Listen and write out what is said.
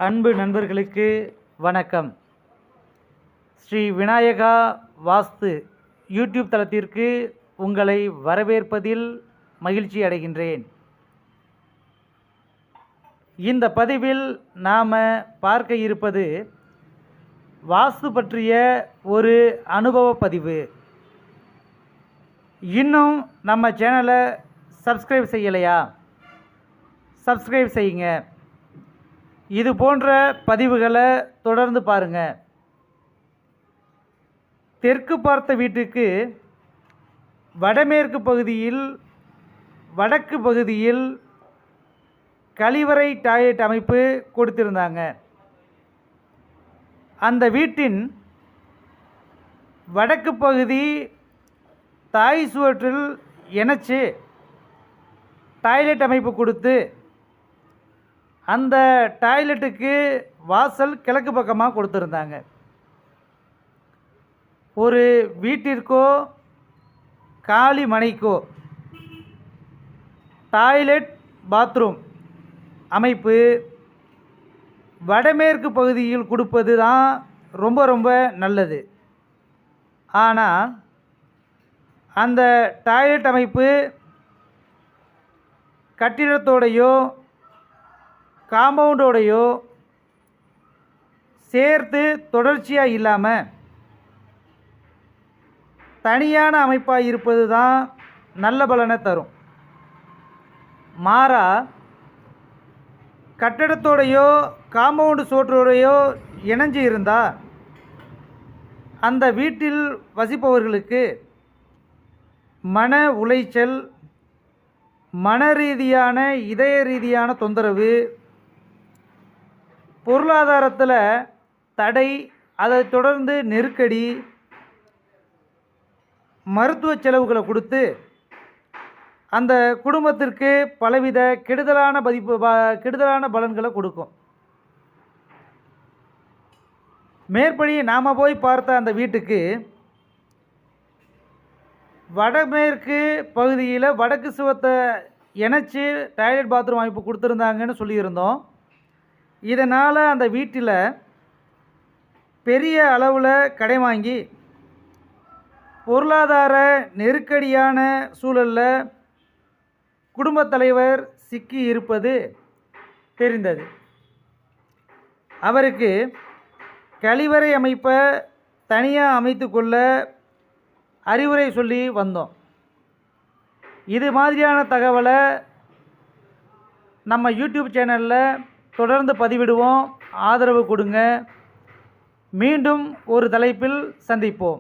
அன்பு நண்பர்களுக்கு வணக்கம். ஸ்ரீ விநாயகா வாஸ்து யூடியூப் தளத்திற்கு உங்களை வரவேற்பதில் மகிழ்ச்சி அடைகின்றேன். இந்த பதிவில் நாம் பார்க்க இருப்பது வாஸ்து பற்றிய ஒரு அனுபவ பதிவு. இன்னும் நம்ம சேனலை சப்ஸ்கிரைப் செய்யலையா? சப்ஸ்கிரைப் செய்யுங்க. இது போன்ற பதிவுகளை தொடர்ந்து பாருங்கள். தெற்கு பார்த்த வீட்டுக்கு வடமேற்கு பகுதியில் வடக்கு பகுதியில் கழிவறை டாய்லெட் அமைப்பு கொடுத்திருந்தாங்க. அந்த வீட்டின் வடக்கு பகுதி தாய் சுவற்றில் இணைச்சு டாய்லெட் அமைப்பு கொடுத்து அந்த டாய்லெட்டுக்கு வாசல் கிழக்கு பக்கமாக கொடுத்துருந்தாங்க. ஒரு வீட்டிற்கோ காலி மனைக்கோ டாய்லெட் பாத்ரூம் அமைப்பு வடமேற்கு பகுதியில் கொடுப்பது தான் ரொம்ப ரொம்ப நல்லது. ஆனால் அந்த டாய்லெட் அமைப்பு கட்டிடத்தோடையோ காம்பவுண்டோடையோ சேர்த்து தொடர்ச்சியாக இல்லாமல் தனியான அமைப்பாக இருப்பது தான் நல்ல பலனை தரும். மாறா கட்டடத்தோடையோ காம்பவுண்டு சோற்றோடையோ இணைஞ்சு இருந்தால் அந்த வீட்டில் வசிப்பவர்களுக்கு மன உளைச்சல், மன ரீதியான இதய ரீதியான தொந்தரவு, பொருளாதாரத்தில் தடை, அதை தொடர்ந்து நெருக்கடி, மருத்துவ செலவுகளை கொடுத்து அந்த குடும்பத்திற்கு பலவித கெடுதலான பலன்களை கொடுக்கும். மேற்படி நாம் போய் பார்த்த அந்த வீட்டுக்கு வடமேற்கு பகுதியில் வடக்கு சுவத்தை இணைச்சி டாய்லெட் பாத்ரூம் அமைப்பு கொடுத்துருந்தாங்கன்னு சொல்லியிருந்தோம். இதனால் அந்த வீட்டில் பெரிய அளவில் கடை வாங்கி பொருளாதார நெருக்கடியான சூழலில் குடும்பத் தலைவர் சிக்கி இருப்பது தெரிந்தது. அவருக்கு கழிவறை அமைப்பை தனியாக அமைத்து கொள்ள அறிவுரை சொல்லி வந்தோம். இது மாதிரியான தகவலை நம்ம யூடியூப் சேனலில் தொடர்ந்து பதிவிடுவோம். ஆதரவு கொடுங்க. மீண்டும் ஒரு தலைப்பில் சந்திப்போம்.